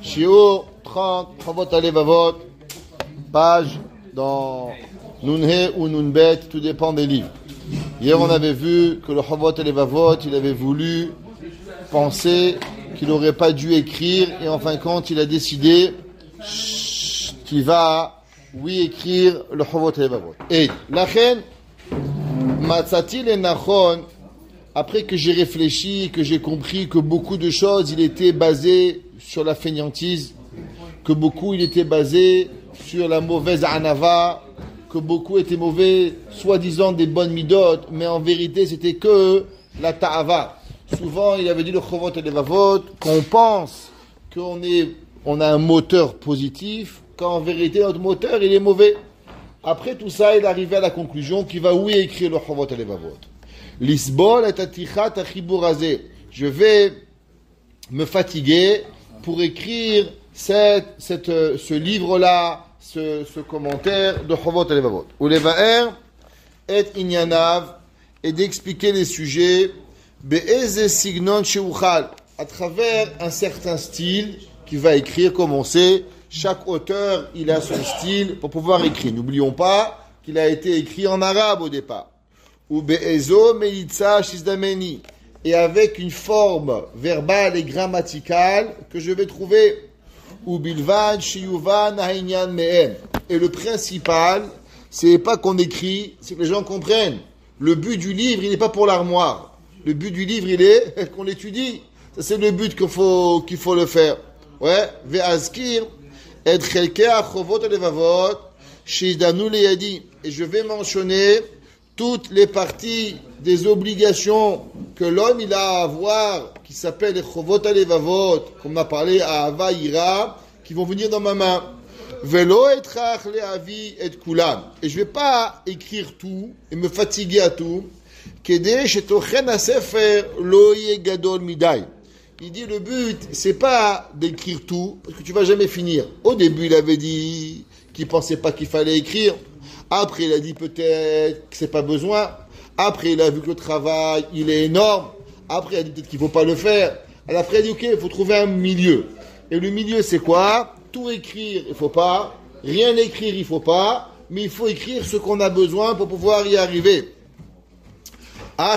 Shiur 30, Chavot Alevavot, page dans Nunhe ou Nunbet, tout dépend des livres. Hier, on avait vu que le Chavot Alevavot, il avait voulu penser qu'il n'aurait pas dû écrire, et en fin de compte, il a décidé qu'il va, oui, écrire le Chavot Alevavot. Et la reine, Matzati le Nachon, après que j'ai réfléchi, que j'ai compris que beaucoup de choses, il était basé sur la fainéantise, que beaucoup, il était basé sur la mauvaise anava, que beaucoup étaient mauvais, soi-disant des bonnes midot, mais en vérité, c'était que la ta'ava. Souvent, il avait dit le Chavot Alevavot, qu'on pense qu'on a un moteur positif, quand en vérité, notre moteur, il est mauvais. Après tout ça, il est arrivé à la conclusion qu'il va, oui, écrire le Chavot Alevavot. L'isbol et atichat achiburazé. Je vais me fatiguer pour écrire ce livre-là, ce commentaire de Chavot Alevavot. Ou levaer et inyanav, et d'expliquer les sujets be'eze signon sheuchal, à travers un certain style qu'il va écrire, comme on sait. Chaque auteur, il a son style pour pouvoir écrire. N'oublions pas qu'il a été écrit en arabe au départ. Ou be'ezo meitza shizdameni, et avec une forme verbale et grammaticale que je vais trouver. Ou bilvad shiyuvan hainyan mehem. Et le principal, c'est pas qu'on écrit, c'est que les gens comprennent. Le but du livre, il n'est pas pour l'armoire. Le but du livre, il est qu'on l'étudie. Ça, c'est le but qu'il faut le faire. Ouais. Ve'azkir et chelke achovot alevavot shizdanu leyadi. Et je vais mentionner toutes les parties des obligations que l'homme il a à avoir, qui s'appellent les Chovot Alevavot, comme on a parlé à Ava Ira, qui vont venir dans ma main. Velo etrach leavi et kulam. Et je vais pas écrire tout et me fatiguer à tout. Kede shetochen hasefer lo yeh gadol midai. Il dit le but c'est pas d'écrire tout parce que tu vas jamais finir. Au début il avait dit qu'il pensait pas qu'il fallait écrire. Après, il a dit peut-être que c'est pas besoin. Après, il a vu que le travail, il est énorme. Après, il a dit peut-être qu'il faut pas le faire. Alors après, il a dit ok, il faut trouver un milieu. Et le milieu, c'est quoi? Tout écrire, il faut pas. Rien écrire, il faut pas. Mais il faut écrire ce qu'on a besoin pour pouvoir y arriver. On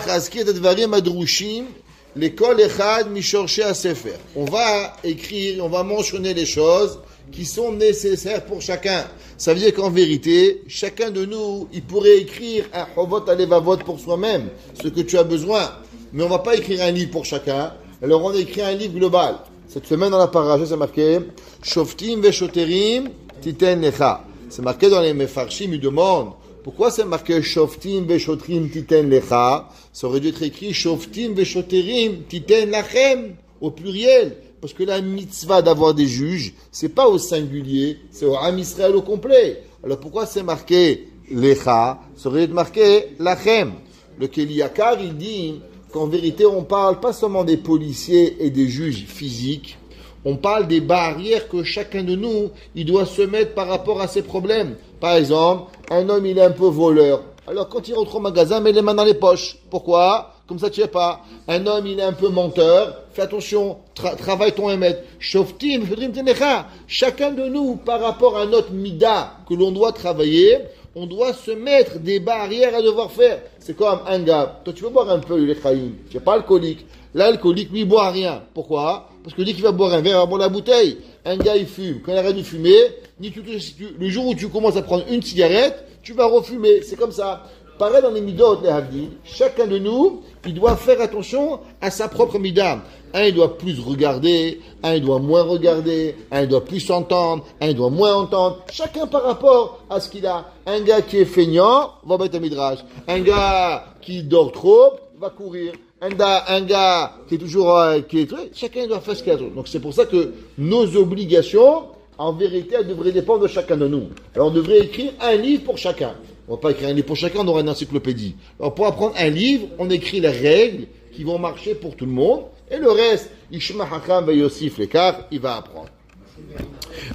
va écrire, on va mentionner les choses qui sont nécessaires pour chacun. Ça veut dire qu'en vérité, chacun de nous, il pourrait écrire un Chavot Alevavot pour soi-même, ce que tu as besoin. Mais on ne va pas écrire un livre pour chacun. Alors on écrit un livre global. Cette semaine dans la paracha, c'est marqué Shoftim veshoterim titen lecha. C'est marqué dans les Mefarshim, ils demandent pourquoi c'est marqué Shoftim veshoterim titen lecha. Ça aurait dû être écrit Shoftim veshoterim titen lachem au pluriel. Parce que la mitzvah d'avoir des juges, c'est pas au singulier, c'est au Am Israël au complet. Alors pourquoi c'est marqué lecha? Ça aurait dû être marqué lachem. Le Keliyakar, il dit qu'en vérité, on parle pas seulement des policiers et des juges physiques, on parle des barrières que chacun de nous, il doit se mettre par rapport à ses problèmes. Par exemple, un homme, il est un peu voleur. Alors quand il rentre au magasin, met les mains dans les poches. Pourquoi? Comme ça, tu sais pas. Un homme, il est un peu menteur. Fais attention. Travaille ton émet. Shoftim, chacun de nous, par rapport à notre mida que l'on doit travailler, on doit se mettre des barrières à devoir faire. C'est comme un gars. Toi, tu veux boire un peu l'echaïm. Tu n'es pas alcoolique. L'alcoolique, lui, il boit rien. Pourquoi? Parce que dès qu'il va boire un verre, il va boire la bouteille. Un gars, il fume. Quand il arrête de fumer, le jour où tu commences à prendre une cigarette, tu vas refumer. C'est comme ça. Pareil dans les midot, les havdil, chacun de nous, il doit faire attention à sa propre mida. Un, il doit plus regarder, un, il doit moins regarder, un, il doit plus entendre, un, il doit moins entendre. Chacun par rapport à ce qu'il a. Un gars qui est feignant, va mettre un midrash. Un gars qui dort trop, va courir. Un gars qui est toujours, chacun doit faire ce qu'il a. Donc c'est pour ça que nos obligations, en vérité, elles devraient dépendre de chacun de nous. Alors on devrait écrire un livre pour chacun. On ne va pas écrire un livre pour chacun, on aura une encyclopédie. Alors pour apprendre un livre, on écrit les règles qui vont marcher pour tout le monde. Et le reste, Ishma Hakam va Yosif l'écart, il va apprendre.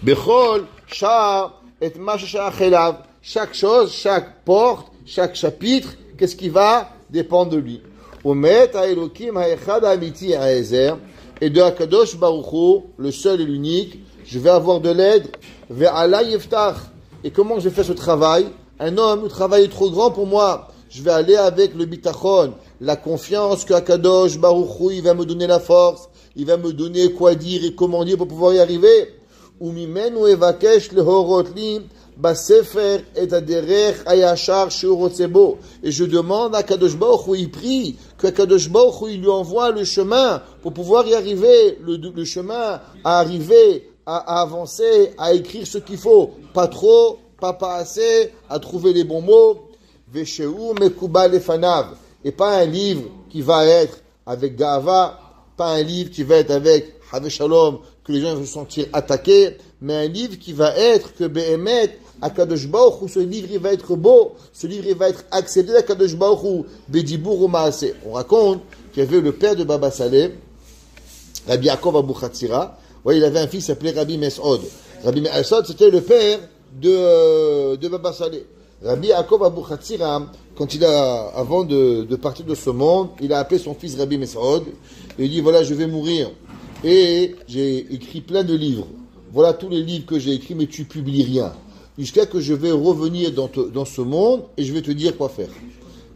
Bechol, Shah, et Mashachelav. Chaque chose, chaque porte, chaque chapitre, qu'est-ce qui va dépendre de lui. Omet Haelokim Haechad Amiti Haezer. et de Akadosh Baruch Hu, le seul et l'unique, je vais avoir de l'aide. Ve'ala yeftach. Et comment je fais ce travail? Un homme, le travail est trop grand pour moi. Je vais aller avec le bitachon, la confiance que Akadosh Baruch Hu, il va me donner la force, il va me donner quoi dire et comment dire pour pouvoir y arriver. Umimenu evakesh lehorot li basefer et aderech ayashar shurotsebo. Et je demande à Akadosh Baruch Hu, il prie que Akadosh Baruch Hu, il lui envoie le chemin pour pouvoir y arriver, le chemin à arriver, à avancer, à écrire ce qu'il faut, pas trop, pas assez, à trouver les bons mots. Veshehu mekuba lefanav, et pas un livre qui va être avec gava, pas un livre qui va être avec Havé Shalom, que les gens vont se sentir attaqués, mais un livre qui va être que Behemet, Akadosh Baruch Hu, ce livre il va être beau, ce livre il va être accepté d'Akadosh Baruch Hu, Bedibur ou Maaseh. On raconte qu'il y avait le père de Baba Saleh, Rabbi Yaakov Abu Chatzira, il avait un fils qui s'appelait Rabbi Mes'od. Rabbi Mes'od, c'était le père de Baba Saleh. Rabbi Yaakov Abu Chatzira, quand avant de partir de ce monde, il a appelé son fils Rabbi Mes'od, et il dit, voilà, je vais mourir. Et j'ai écrit plein de livres. Voilà tous les livres que j'ai écrits, mais tu publies rien. Jusqu'à que je vais revenir dans ce monde, et je vais te dire quoi faire.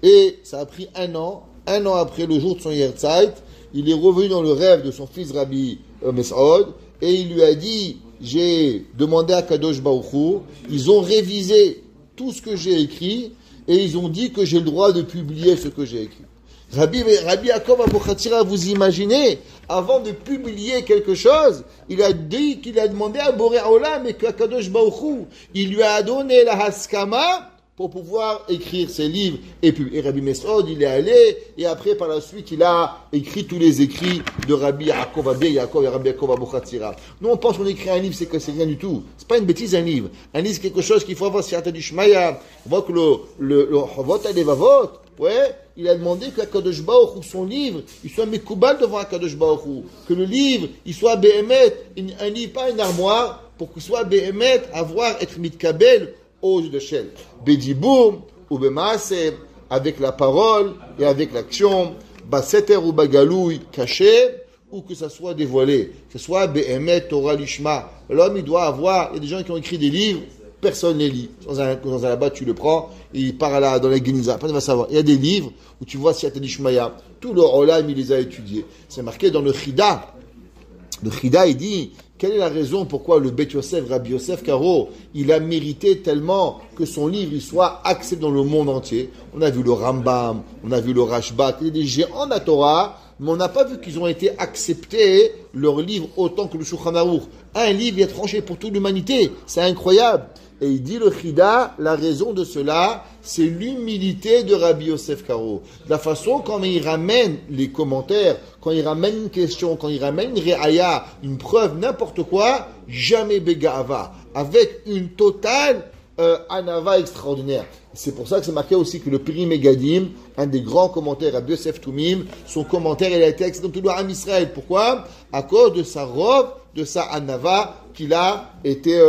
Et ça a pris un an après le jour de son Yerzeit, il est revenu dans le rêve de son fils Rabbi Mes'od, et il lui a dit, j'ai demandé à Kadosh Baruch Hu, ils ont révisé tout ce que j'ai écrit, et ils ont dit que j'ai le droit de publier ce que j'ai écrit. Rabbi Yaakov Abu Chatzira, vous imaginez, avant de publier quelque chose, il a dit qu'il a demandé à Boré Olam et qu'à Kadosh Baruch Hu, il lui a donné la haskama pour pouvoir écrire ses livres. Et puis, Rabbi Mes'od, il est allé, et après, par la suite, il a écrit tous les écrits de Rabbi Yaakov Abu Yaakov et Rabbi Yaakov Abu Chatzira. Nous, on pense qu'on écrit un livre, c'est que c'est rien du tout. C'est pas une bêtise, un livre. Un livre, c'est quelque chose qu'il faut avoir sur Atadishmaya. On voit que le Chovot Alevavot, ouais, il a demandé qu'Akadosh Baruch Hu, son livre, il soit Mekoubal devant Akadosh Baruch Hu. Que le livre, il soit Behemet, un livre, pas une armoire, pour qu'il soit Behemet, être Mitkabel, aux de Shel. Bediboum, ou Bemaase, avec la parole et avec l'action, Baseter ou Bagaloui, caché, ou que ça soit dévoilé. Que ce soit Behemet, Torah Lishma. L'homme, il doit avoir, il y a des gens qui ont écrit des livres, personne ne les lit. Dans un là-bas, tu le prends, il part dans la Geniza. Personne ne va savoir. Il y a des livres où tu vois Siat Lishmaya. Tout le Olam, il les a étudiés. C'est marqué dans le Chida. Le Chida, il dit, quelle est la raison pourquoi le Bet Yosef, Rabbi Yosef Karo, il a mérité tellement que son livre il soit accepté dans le monde entier. On a vu le Rambam, on a vu le Rashba, il y a des géants de la Torah, mais on n'a pas vu qu'ils ont été acceptés, leur livre, autant que le Shulchan Aruch. Un livre est tranché pour toute l'humanité. C'est incroyable. Et il dit le Chida, la raison de cela, c'est l'humilité de Rabbi Yosef Karo. La façon quand il ramène les commentaires, quand il ramène une question, quand il ramène une réaya, une preuve, n'importe quoi, jamais Begava, avec une totale anava extraordinaire. C'est pour ça que c'est marqué aussi que le Piri Megadim, un des grands commentaires Rabbi Yosef Toumim, son commentaire il a été accepté dans tout le Ham Israël. Pourquoi? À cause de sa robe, de sa anava qu'il a été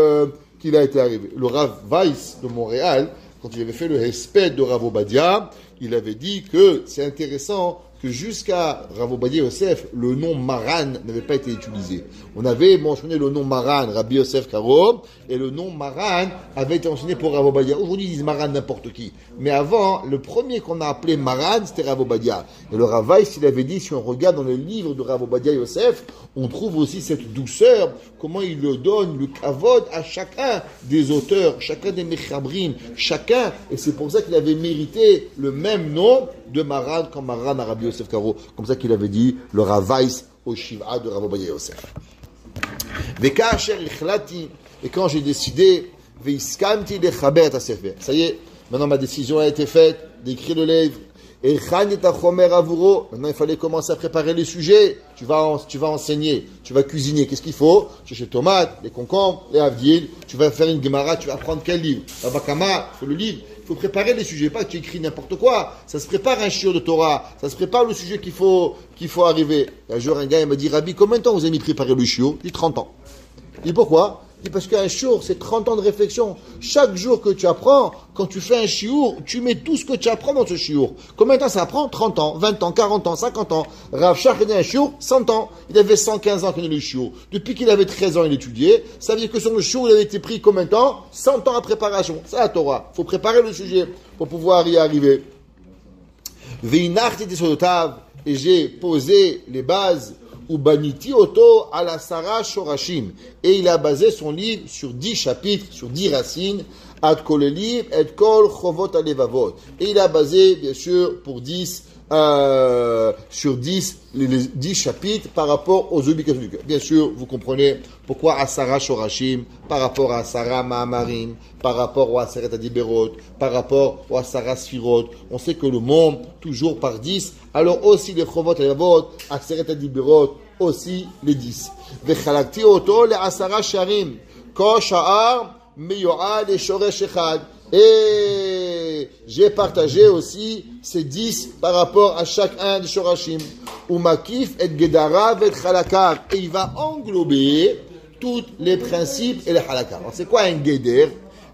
arrivé. Le Rav Weiss de Montréal, quand il avait fait le Hesped de Rav Obadia, il avait dit que c'est intéressant que jusqu'à Rav Obadia Yosef, le nom Maran n'avait pas été utilisé. On avait mentionné le nom Maran, Rabbi Yosef Karo, et le nom Maran avait été mentionné pour Rav Obadia. Aujourd'hui, ils disent Maran n'importe qui. Mais avant, le premier qu'on a appelé Maran, c'était Rav Obadia. Et le Rav Weiss, il avait dit, si on regarde dans le livre de Rav Obadia Yosef, on trouve aussi cette douceur, comment il le donne, le kavod à chacun des auteurs, chacun des mechabrim, chacun, et c'est pour ça qu'il avait mérité le même nom de Maran comme Maran à Rabbi Yosef Karo, comme ça qu'il avait dit le Rav Weiss au Shiva de Rav Obadia Yosef. Et quand j'ai décidé, ça y est, maintenant ma décision a été faite d'écrire le livre. Et maintenant il fallait commencer à préparer les sujets. Tu vas enseigner, tu vas cuisiner. Qu'est-ce qu'il faut? Chercher les tomates, les concombres, les avdil. Tu vas faire une gemara, tu vas prendre quel livre? La bakama, il faut le livre. Il faut préparer les sujets, pas que tu écris n'importe quoi. Ça se prépare un shiur de Torah, ça se prépare le sujet qu'il faut arriver. Un jour, un gars il m'a dit, Rabbi, combien de temps vous avez mis préparer le shiur? Il dit 30 ans. Il dit pourquoi? Il dit parce qu'un shiur, c'est 30 ans de réflexion. Chaque jour que tu apprends, quand tu fais un shiur, tu mets tout ce que tu apprends dans ce shiur. Combien de temps ça prend? 30 ans, 20 ans, 40 ans, 50 ans. Rav Shach a dit un shiur, 100 ans. Il avait 115 ans qu'il avait le shiur. Depuis qu'il avait 13 ans, il étudiait. Ça veut dire que son shiur, il avait été pris combien de temps? 100 ans à préparation. C'est la Torah. Il faut préparer le sujet pour pouvoir y arriver. Et j'ai posé les bases ou baniti oto à la Sarah Shorashim. Et il a basé son livre sur 10 chapitres, sur 10 racines. Ad kol livre, et kol chovot alevavot. Et il a basé, bien sûr, pour 10, sur 10, les 10 chapitres par rapport aux obligations du cœur. Bien sûr, vous comprenez pourquoi à Sarah Shorashim, par rapport à Sarah Mahamarim, par rapport à Aseret Adiberot, par rapport à Sarah Sfirot. On sait que le monde, toujours par 10, alors aussi les Chovot Alevavot, Aseret Adiberot, aussi les 10. Vechalakti oto le Asara Sharim, ko sha'ar miyo'ad et shoresh echad. Et j'ai partagé aussi ces 10 par rapport à chacun des Shorashim. Umakif et Gedara et Chalakav. Et il va englober tous les principes et les Chalakav. Alors c'est quoi un Geder?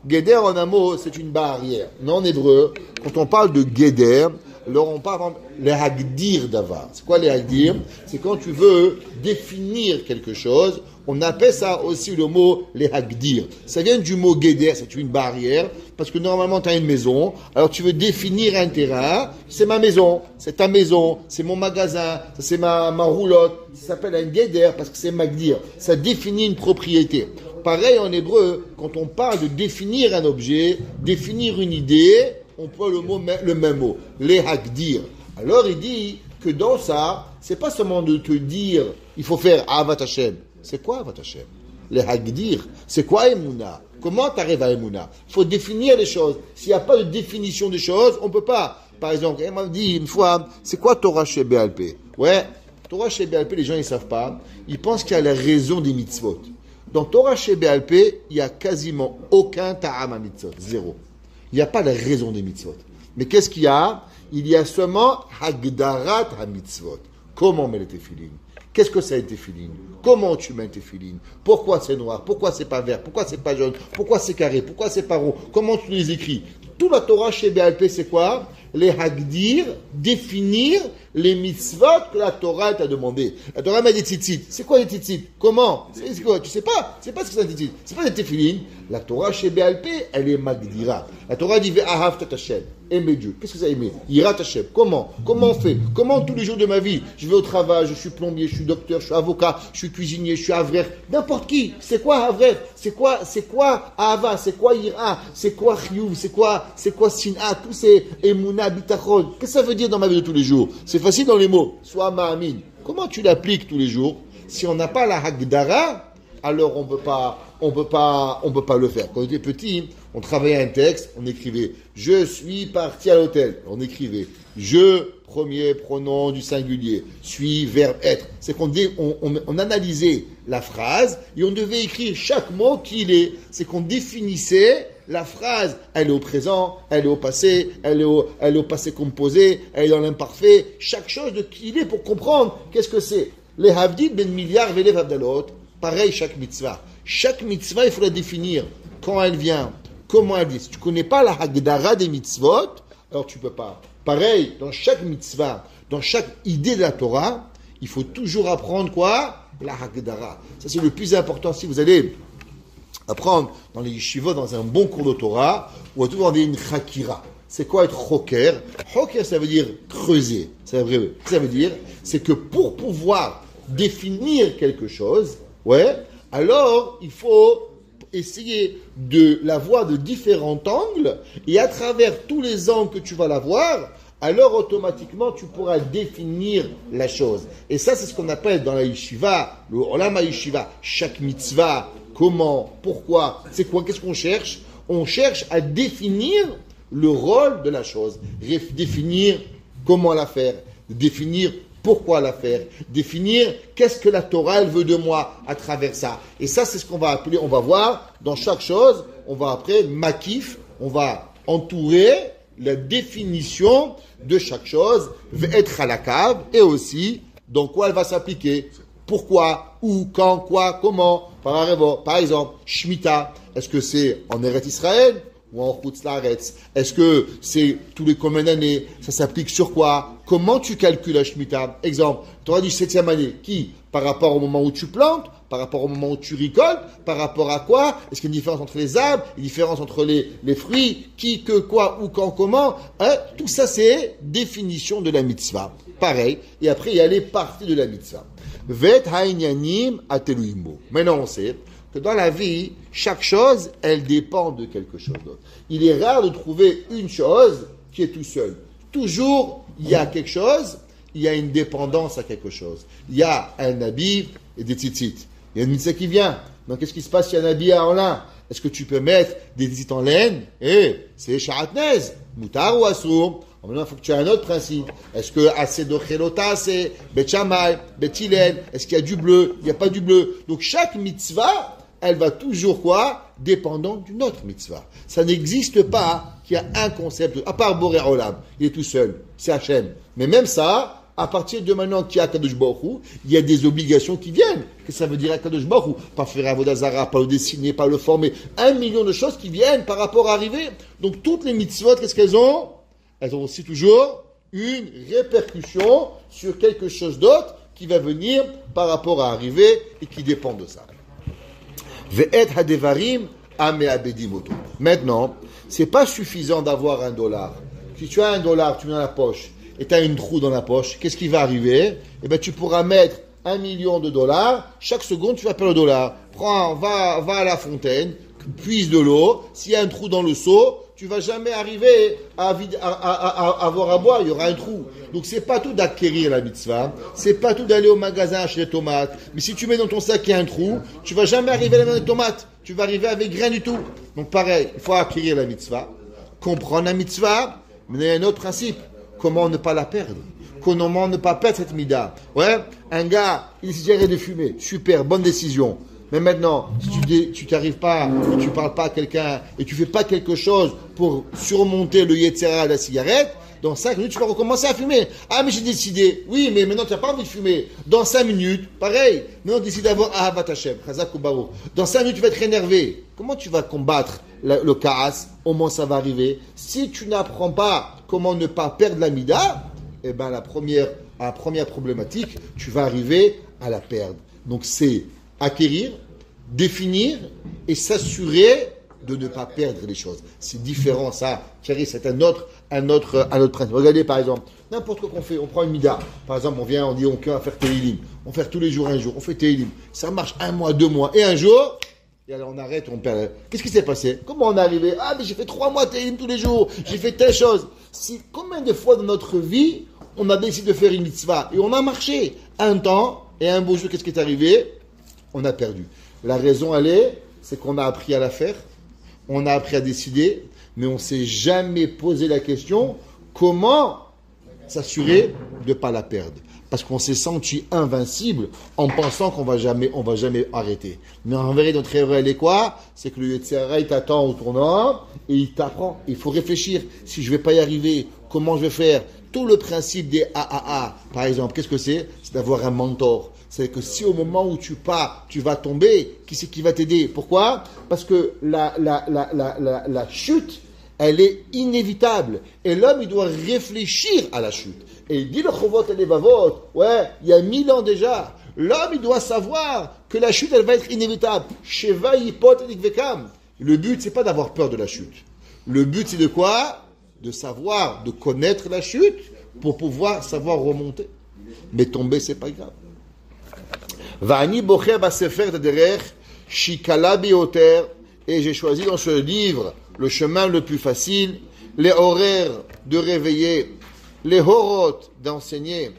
Geder en un mot, c'est une barrière. Mais en hébreu, quand on parle de Geder, alors on parle les Hagdir d'Avar. C'est quoi les Hagdir? C'est quand tu veux définir quelque chose. On appelle ça aussi le mot les Hagdir. Ça vient du mot Geder, c'est une barrière, parce que normalement tu as une maison, alors tu veux définir un terrain, c'est ma maison, c'est ta maison, c'est mon magasin, ça c'est ma roulotte, ça s'appelle un Geder parce que c'est Magdir, ça définit une propriété. Pareil en hébreu, quand on parle de définir un objet, définir une idée, on prend le même mot, les Hagdir. Alors il dit que dans ça, c'est pas seulement de te dire, il faut faire Avat Hashem. C'est quoi Avat Hashem? Les Hagdir. C'est quoi Emouna? Comment tu arrives à Emouna? Il faut définir les choses. S'il n'y a pas de définition des choses, on ne peut pas. Par exemple, elle m'a dit une fois, c'est quoi Torah chez BLP? Ouais, Torah chez BLP, les gens ils ne savent pas. Ils pensent qu'il y a la raison des mitzvot. Dans Torah chez BLP, il n'y a quasiment aucun ta'am à mitzvot. Zéro. Il n'y a pas la raison des mitzvot. Mais qu'est-ce qu'il y a? Il y a seulement Hagdarat à mitzvot. Comment on met les téphilines? Qu'est-ce que c'est un téphilin? Comment tu mets un téphilin? Pourquoi c'est noir? Pourquoi c'est pas vert? Pourquoi c'est pas jaune? Pourquoi c'est carré? Pourquoi c'est pas rond? Comment tu les écris? Tout la Torah chez BLP, c'est quoi? Les hagdir, définir les mitzvot que la Torah t'a demandé. La Torah m'a dit tzitzit. C'est quoi les tzitzit? Comment? C'est quoi? Tu sais pas? C'est pas ce que c'est un tzitzit. C'est pas des téphilin. La Torah chez BLP, elle est magdira. La Torah dit ve'ahav Hashem. Aimer Dieu. Qu'est-ce que ça aimer? Yirat Hashem. Comment? Comment on fait? Comment tous les jours de ma vie? Je vais au travail, je suis plombier, je suis docteur, je suis avocat, je suis cuisinier, je suis avrer. N'importe qui. C'est quoi avrer? C'est quoi ahava? C'est quoi yira? C'est quoi chiyuv? C'est quoi sin'a? Tous ces emuna bitachon. Qu'est-ce que ça veut dire dans ma vie de tous les jours? C'est facile dans les mots. Soit ma'amin. Comment tu l'appliques tous les jours? Si on n'a pas la hagdara, alors on peut pas le faire. Quand on était petit, on travaillait un texte, on écrivait « Je suis parti à l'hôtel ». On écrivait « Je », premier pronom du singulier, « suis », verbe « être ». C'est qu'on analysait la phrase et on devait écrire chaque mot qui il est. C'est qu'on définissait la phrase. Elle est au présent, elle est au passé, elle est au passé composé, elle est dans l'imparfait. Chaque chose de qui il est pour comprendre qu'est-ce que c'est. Les havdit ben milliard velev avdalot. Pareil, chaque mitzvah. Chaque mitzvah, il faut la définir. Quand elle vient, comment elle vient. Si tu ne connais pas la hagdara des mitzvot, alors tu ne peux pas. Pareil, dans chaque mitzvah, dans chaque idée de la Torah, il faut toujours apprendre quoi? La hagdara. Ça, c'est le plus important. Si vous allez apprendre dans les yeshivot, dans un bon cours de Torah, on va toujours avoir une chakira. C'est quoi être choker? Choker, ça veut dire creuser. Ça veut dire, c'est que pour pouvoir définir quelque chose, alors il faut essayer de la voir de différents angles, et à travers tous les angles que tu vas la voir, alors automatiquement tu pourras définir la chose. Et ça, c'est ce qu'on appelle dans la yeshiva, le olam ha-yeshiva, chaque mitzvah, comment, pourquoi, c'est quoi, qu'est-ce qu'on cherche? On cherche à définir le rôle de la chose, définir comment la faire, définir pourquoi la faire, définir qu'est-ce que la Torah elle veut de moi à travers ça. Et ça, c'est ce qu'on va appeler, on va voir dans chaque chose, on va après makif, on va entourer la définition de chaque chose, être halakav, et aussi dans quoi elle va s'appliquer. Pourquoi, où, quand, quoi, comment. Par exemple, Shemitah, est-ce que c'est en Eretz Israël ou en Chutz Laaretz? Est-ce que c'est tous les combien d'années? Ça s'applique sur quoi? Comment tu calcules la Shemitah? Exemple, tu auras dit 7e année. Qui? Par rapport au moment où tu plantes? Par rapport au moment où tu récoltes? Par rapport à quoi? Est-ce qu'il y a une différence entre les arbres? Une différence entre les fruits? Qui, que, quoi, où, quand, comment? Tout ça, c'est définition de la mitzvah. Pareil. Et après, il y a les parties de la mitzvah. Vet ha'inyanim ateluimo. Maintenant, on sait que dans la vie, chaque chose, elle dépend de quelque chose d'autre. Il est rare de trouver une chose qui est tout seul. Toujours, il y a quelque chose, il y a une dépendance à quelque chose. Il y a un habit et des tzitzit. Il y a une mitzvah qui vient. Donc, qu'est-ce qui se passe s'il y a un habit en lin? Est-ce que tu peux mettre des tzitzit en laine? C'est sharatnez, mutar ou assour. Maintenant, il faut que tu aies un autre principe. Est-ce que assez de chelota, c'est bet shamay, bet hillel? Est-ce qu'il y a du bleu? Il n'y a pas du bleu. Donc, chaque mitzvah, elle va toujours quoi? Dépendant d'une autre mitzvah. Ça n'existe pas qu'il y a un concept, à part Boré Olam. Il est tout seul. C'est Hachem. Mais même ça, à partir de maintenant qu'il y a Kadosh Baruch Hu, il y a des obligations qui viennent. Qu'est-ce que ça veut dire à Kadosh Baruch Hu? Pas faire Avodah Zarah, pas le dessiner, pas le former. 1 million de choses qui viennent par rapport à arriver. Donc, toutes les mitzvot, qu'est-ce qu'elles ont? Elles ont aussi toujours une répercussion sur quelque chose d'autre qui va venir par rapport à arriver et qui dépend de ça. Ve'et hadevarim ameabedimoto. Maintenant, c'est pas suffisant d'avoir $1. Si tu as $1, tu mets dans la poche et tu as une trou dans la poche, qu'est-ce qui va arriver? Eh bien, tu pourras mettre $1 million. Chaque seconde, tu vas perdre le dollar. Va à la fontaine, puise de l'eau. S'il y a un trou dans le seau, tu vas jamais arriver à avoir à boire, il y aura un trou. Donc c'est pas tout d'acquérir la mitzvah, c'est pas tout d'aller au magasin acheter des tomates. Mais si tu mets dans ton sac qu'il y a un trou, tu vas jamais arriver à la main des tomates. Tu vas arriver avec rien du tout. Donc pareil, il faut acquérir la mitzvah, comprendre la mitzvah, mais il y a un autre principe. Comment ne pas la perdre? Comment ne pas perdre cette mida? Ouais, un gars, il s'est arrêté de fumer. Super, bonne décision. Mais maintenant, si tu n'arrives pas, et tu parles pas à quelqu'un, et tu fais pas quelque chose pour surmonter le Yetzirah de la cigarette, dans 5 minutes, tu vas recommencer à fumer. Ah, mais j'ai décidé. Oui, mais maintenant, tu n'as pas envie de fumer. Dans 5 minutes, pareil. Maintenant, décide d'avoir Ahavat Hashem, Chazak ou Baruch. Dans 5 minutes, tu vas être énervé. Comment tu vas combattre le kaas? Au moins, ça va arriver. Si tu n'apprends pas comment ne pas perdre la mida, eh ben, la première problématique, tu vas arriver à la perdre. Donc, c'est acquérir, définir et s'assurer de ne pas perdre les choses. C'est différent, ça. Thierry, c'est un autre principe. Regardez, par exemple, n'importe quoi qu'on fait, on prend une mida. Par exemple, on dit, on va faire Téhilim. On fait tous les jours un jour. On fait Téhilim. Ça marche 1 mois, 2 mois. Et un jour, et alors on arrête, on perd. Qu'est-ce qui s'est passé? Comment on est arrivé? Ah, mais j'ai fait 3 mois Téhilim tous les jours. J'ai fait telle chose. Combien de fois dans notre vie, on a décidé de faire une mitzvah et on a marché un temps et un beau jour, qu'est-ce qui est arrivé? On a perdu. La raison, c'est qu'on a appris à la faire, on a appris à décider, mais on ne s'est jamais posé la question comment s'assurer de ne pas la perdre. Parce qu'on s'est senti invincible en pensant qu'on va jamais arrêter. Mais en vérité, notre erreur, elle est quoi? C'est que le Yetzirah, il t'attend au tournant et il t'apprend. Il faut réfléchir. Si je ne vais pas y arriver, comment je vais faire? Tout le principe des AAA, par exemple, qu'est-ce que c'est? C'est d'avoir un mentor. C'est que si au moment où tu vas tomber, qui c'est qui va t'aider? Pourquoi? Parce que la chute, elle est inévitable. Et l'homme, il doit réfléchir à la chute. Et il dit le Chovot et les Vavot, ouais, il y a 1000 ans déjà. L'homme, il doit savoir que la chute, elle va être inévitable. Sheva yipot nikvekam. Le but, c'est pas d'avoir peur de la chute. Le but, c'est de quoi? De savoir, de connaître la chute pour pouvoir savoir remonter. Mais tomber, c'est pas grave. Va'ani bocher basefer derech shikala bioter, et j'ai choisi dans ce livre le chemin le plus facile, les horaires de réveiller, les horot d'enseigner,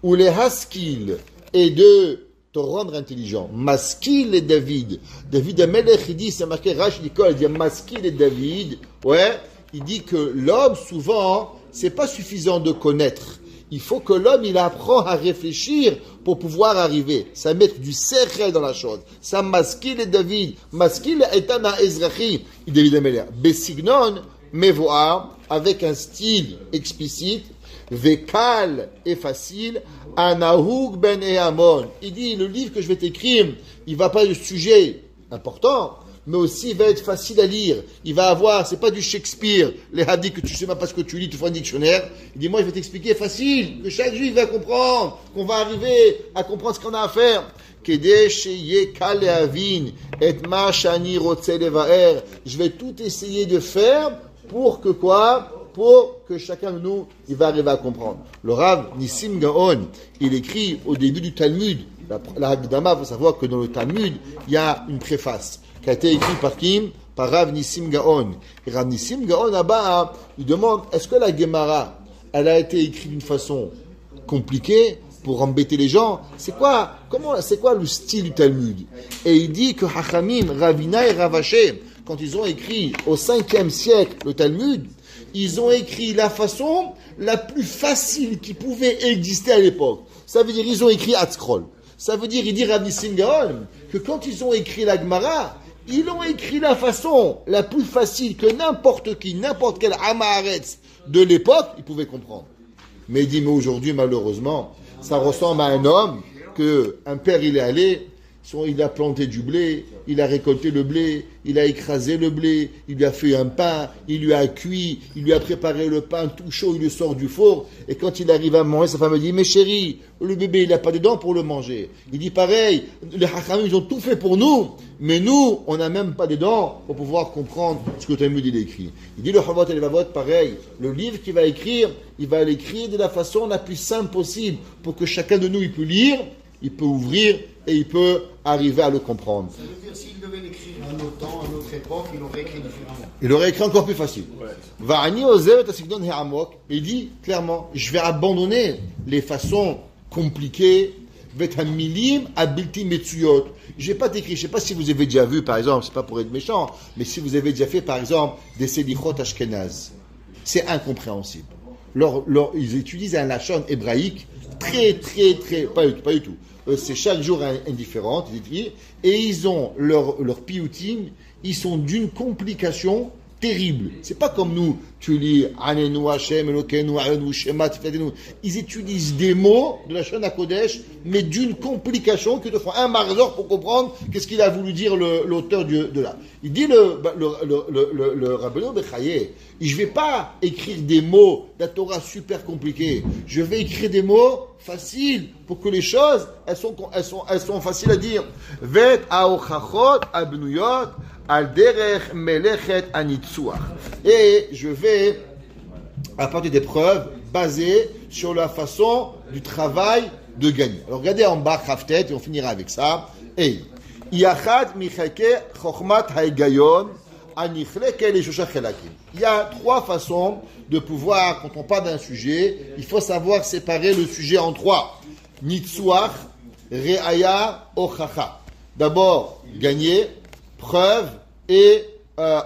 ou les haskil et de te rendre intelligent. Maskil et David. David Amelech, il dit, c'est marqué Rashi Nicole, il dit Maskil et David. Ouais, il dit que l'homme, souvent, c'est pas suffisant de connaître. Il faut que l'homme, il apprend à réfléchir pour pouvoir arriver. Ça met du sérieux dans la chose. Ça, Maskil et David. Maskil et Tana Ezrachi. David Amelech. Besignon, Mevoa, avec un style explicite. Vekal est facile, Anahoug ben Ehamon. Il dit, le livre que je vais t'écrire, il va pas de sujet important, mais aussi il va être facile à lire. Il va avoir, c'est pas du Shakespeare, les hadiths que tu sais même pas ce que tu lis, tu fais un dictionnaire. Il dit, moi je vais t'expliquer facile, que chaque juif va comprendre, qu'on va arriver à comprendre ce qu'on a à faire. Je vais tout essayer de faire pour que quoi? Pour que chacun de nous, il va arriver à comprendre. Le Rav Nissim Gaon, il écrit au début du Talmud, la Hagdama, il faut savoir que dans le Talmud, il y a une préface qui a été écrite par qui? Par Rav Nissim Gaon. Et Rav Nissim Gaon, là-bas, il demande, est-ce que la Gemara, elle a été écrite d'une façon compliquée pour embêter les gens? C'est quoi le style du Talmud? Et il dit que Hachamim, Ravina et Ravaché, quand ils ont écrit au 5e siècle le Talmud, ils ont écrit la façon la plus facile qui pouvait exister à l'époque. Ça veut dire, ils ont écrit Hatzkrol. Ça veut dire, il dit Rav Nissim Gaon, que quand ils ont écrit la Gemara, ils ont écrit la façon la plus facile que n'importe qui, n'importe quel Amaharetz de l'époque, il pouvait comprendre. Mais il dit, mais aujourd'hui, malheureusement, ça ressemble à un homme que un père, il est allé, il a planté du blé, il a récolté le blé, il a écrasé le blé, il lui a fait un pain, il lui a cuit, il lui a préparé le pain tout chaud, il le sort du four, et quand il arrive à manger, sa femme dit, mais chérie, le bébé, il n'a pas de dents pour le manger. Il dit pareil, les Hachamim, ils ont tout fait pour nous, mais nous, on n'a même pas de dents pour pouvoir comprendre ce que le Talmud il écrit. Il dit le Chovot et le Vavot, pareil, le livre qu'il va écrire, il va l'écrire de la façon la plus simple possible, pour que chacun de nous, il peut lire, il peut ouvrir, et il peut arriver à le comprendre. Ça veut dire s'il devait l'écrire à notre temps, à notre époque, il aurait écrit différemment. Il aurait écrit encore plus facile. Il dit clairement, je vais abandonner les façons compliquées. Je vais pas t'écrire, je sais pas si vous avez déjà vu, par exemple, c'est pas pour être méchant, mais si vous avez déjà fait, par exemple, des selichot ashkenaz. C'est incompréhensible. Ils utilisent un lachon hébraïque très, pas du tout. C'est chaque jour indifférent, et ils ont leur piyutim, ils sont d'une complication terrible. C'est pas comme nous, tu lis Anenu Hashem, Elokenu, Alenu, Shema, Tiflatenu. Ils utilisent des mots de la Shana Kodesh, mais d'une complication qui te font un marzor pour comprendre qu'est-ce qu'il a voulu dire l'auteur de là. Il dit le Rabbeinu Bechaye, je vais pas écrire des mots de la Torah super compliqués. Je vais écrire des mots faciles pour que les choses, elles sont faciles à dire. Vet aochachot abnuyot al derech melechet anitzuach. Et je vais apporter des preuves basées sur la façon du travail de gagner. Alors regardez en bas, Haftet, et on finira avec ça. Et Yachad michake chokhmat haïgayon. Il y a trois façons de pouvoir, quand on parle d'un sujet, il faut savoir séparer le sujet en trois. Nitsuach, Re'aya, Ochacha. D'abord, gagner, preuve, et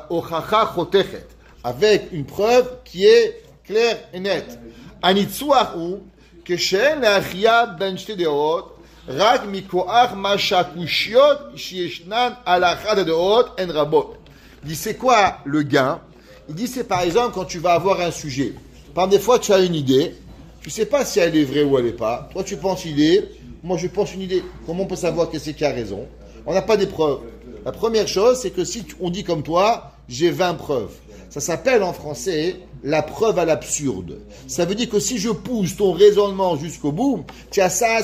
Ochacha Chotechet. Avec une preuve qui est claire et nette. Anitsuach ou, Keshen Achia Ben Shtedeot, Rak Mikoach Mashakushiot, Shieshnan Alachad Deot, En Rabot. Il dit, c'est quoi le gain? Il dit, c'est par exemple quand tu vas avoir un sujet. Par des fois, tu as une idée, tu ne sais pas si elle est vraie ou elle n'est pas. Toi, tu penses une idée, moi, je pense une idée. Comment on peut savoir que c'est qui a raison? On n'a pas des preuves. La première chose, c'est que si on dit comme toi, j'ai 20 preuves. Ça s'appelle en français la preuve à l'absurde. Ça veut dire que si je pousse ton raisonnement jusqu'au bout, tu as ça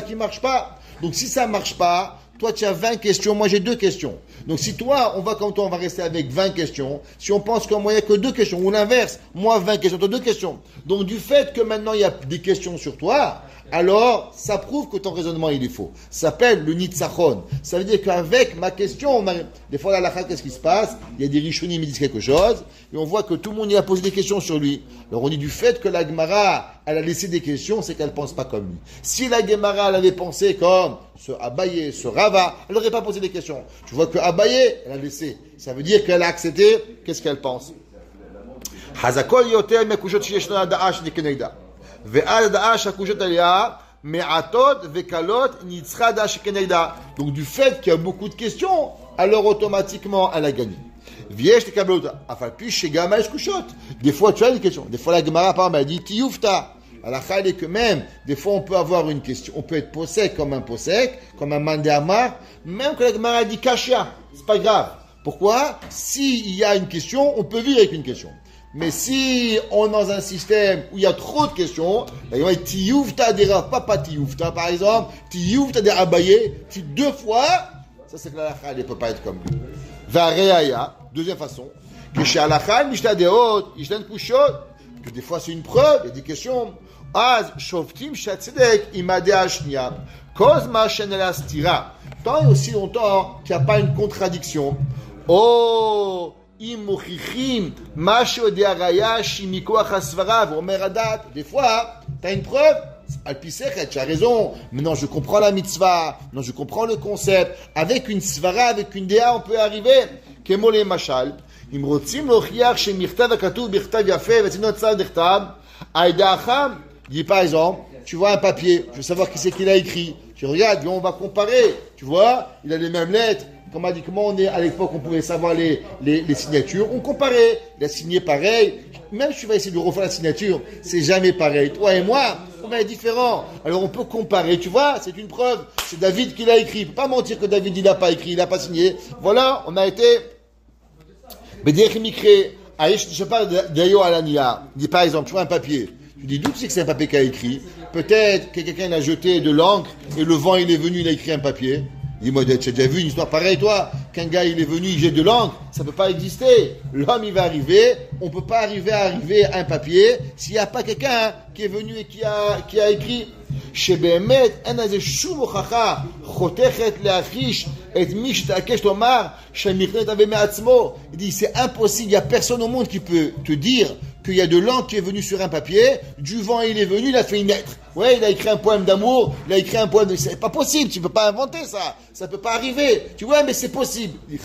qui ne marche pas. Donc si ça ne marche pas, toi, tu as 20 questions, moi j'ai 2 questions. Donc si toi, on va comme toi, on va rester avec 20 questions. Si on pense qu'en moyen que 2 questions, ou l'inverse, moi 20 questions, toi 2 questions. Donc du fait que maintenant il y a des questions sur toi, alors ça prouve que ton raisonnement il est faux. Ça s'appelle le nitzachon. Ça veut dire qu'avec ma question, on arrive. Des fois à la halakha, qu'est-ce qui se passe? Il y a des rishonim qui disent quelque chose, et on voit que tout le monde y a posé des questions sur lui. Alors on dit du fait que la Gemara, elle a laissé des questions, c'est qu'elle ne pense pas comme lui. Si la Gemara, elle avait pensé comme ce Abaye, ce Rava, elle n'aurait pas posé des questions. Tu vois que Abaye, elle a laissé. Ça veut dire qu'elle a accepté, qu'est-ce qu'elle pense? Hazakol yoter mekushot sheyeshno da'ash dikenegda. Donc du fait qu'il y a beaucoup de questions, alors automatiquement elle a gagné. Viesh te kablota. Afalpi chez Gama Eshkushot. Des fois, tu as des questions. Des fois, la Gemara, par exemple, elle dit Tiyufta. Alakha est que même, des fois, on peut avoir une question. On peut être posek, comme un mandéamar. Même que la Gemara dit Kashia. C'est pas grave. Pourquoi? S'il y a une question, on peut vivre avec une question. Mais si on est dans un système où il y a trop de questions, il va être Tiyufta des Rav, pas Tiyufta, par exemple, Tiyufta des Abaye, tu 2 fois, ça c'est que l'alakha ne peut pas être comme lui. Vareaya, deuxième façon, que chez alakha, Mishta Deot, Ishtan Kushot, que des fois c'est une preuve, il y a des questions. Az, Shoftim, Shatzedek, Imade Ashnia, Kozma Shenela Stira. Tant et aussi longtemps qu'il n'y a pas une contradiction. Oh, des fois, tu as une preuve, tu as raison, mais non, je comprends la mitzvah, non, je comprends le concept. Avec une svara, avec une déa, on peut arriver. Kemole mashal, dit par exemple, tu vois un papier, je veux savoir qui c'est qui l'a écrit. Tu regardes, on va comparer. Tu vois, il a les mêmes lettres. Comme on dit, comment on est à l'époque, on pouvait savoir les signatures. On comparait. Il a signé pareil. Même si tu vas essayer de refaire la signature, c'est jamais pareil. Toi et moi, on est différents. Alors on peut comparer. Tu vois, c'est une preuve. C'est David qui l'a écrit. Il ne peut pas mentir que David, il n'a pas écrit, il n'a pas signé. Voilà, on a été. Je parle d'Ayo Alania. Il dit par exemple, tu vois un papier. Tu dis, d'où tu sais que c'est un papier qui a écrit? Peut-être que quelqu'un a jeté de l'encre et le vent il est venu, il a écrit un papier. Dis-moi, tu as déjà vu une histoire pareille, toi? Qu'un gars il est venu, il jette de l'encre, ça ne peut pas exister. L'homme il va arriver, on ne peut pas arriver à un papier s'il n'y a pas quelqu'un qui est venu et qui a écrit. שבאמת אין לזה שום הוכחה חותכת להכחיש את מי שתעקש לומר שהמכנה תביא מעצמו. Il dit c'est impossible, il n'y a personne au monde qui peut te dire qu'il y a de l'encre qui est venue sur un papier, du vent il est venu, il a fait une lettre. Ouais, il a écrit un poème d'amour, il a écrit un poème de... C'est pas possible, tu peux pas inventer ça, ça peut pas arriver. Tu vois, mais c'est possible. Il dit,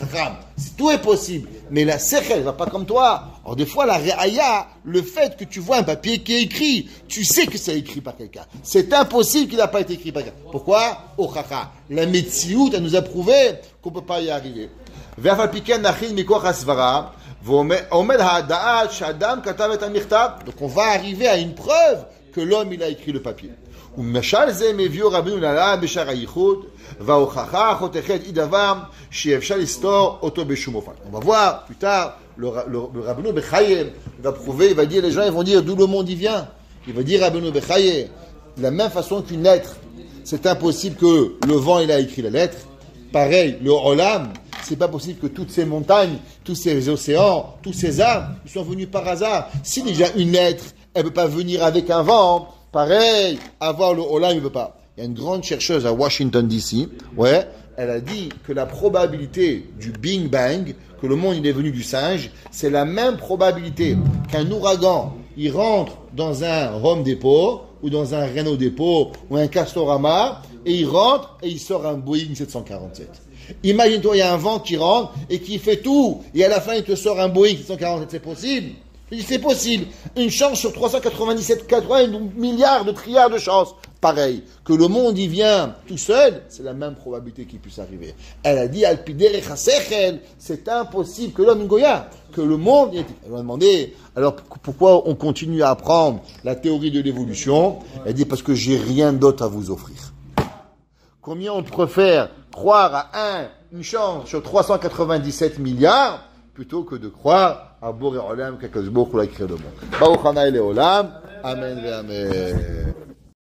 tout est possible. Mais la sechel va pas comme toi. Alors des fois, la re'aya, le fait que tu vois un papier qui est écrit, tu sais que c'est écrit par quelqu'un. C'est impossible qu'il n'a pas été écrit par quelqu'un. Pourquoi? Oh, la Metsiout, elle nous a prouvé qu'on peut pas y arriver. Donc on va arriver à une preuve que l'homme il a écrit le papier. On va voir plus tard le Rabbeinu Bechaye va prouver, il va dire, les gens ils vont dire d'où le monde y vient. Il va dire Rabbeinu Bechaye de la même façon qu'une lettre, c'est impossible que le vent il a écrit la lettre. Pareil, le Olam, c'est pas possible que toutes ces montagnes, tous ces océans, tous ces arbres, ils sont venus par hasard. Si déjà une lettre, elle ne peut pas venir avec un vent, pareil, avoir le Olam, il ne peut pas. Il y a une grande chercheuse à Washington DC, ouais, elle a dit que la probabilité du Big Bang, que le monde il est venu du singe, c'est la même probabilité qu'un ouragan, il rentre dans un Home Depot, ou dans un Renault Depot, ou un Castorama, et il rentre, et il sort un Boeing 747. Imagine-toi, il y a un vent qui rentre, et qui fait tout, et à la fin, il te sort un Boeing 747, c'est possible? Je dis, c'est possible. Une chance sur 397, 80 milliards de trilliards de chances. Pareil, que le monde y vient tout seul, c'est la même probabilité qu'il puisse arriver. Elle a dit, c'est impossible que l'homme goya, que le monde... Elle m'a demandé, alors pourquoi on continue à apprendre la théorie de l'évolution? Elle dit, parce que j'ai rien d'autre à vous offrir. Combien on préfère croire à une chance sur 397 milliards plutôt que de croire à Boré Olam, qu'Akadosh Baruch Hu a créé le monde. Baruch Hana el Olam, Amen ve Amen.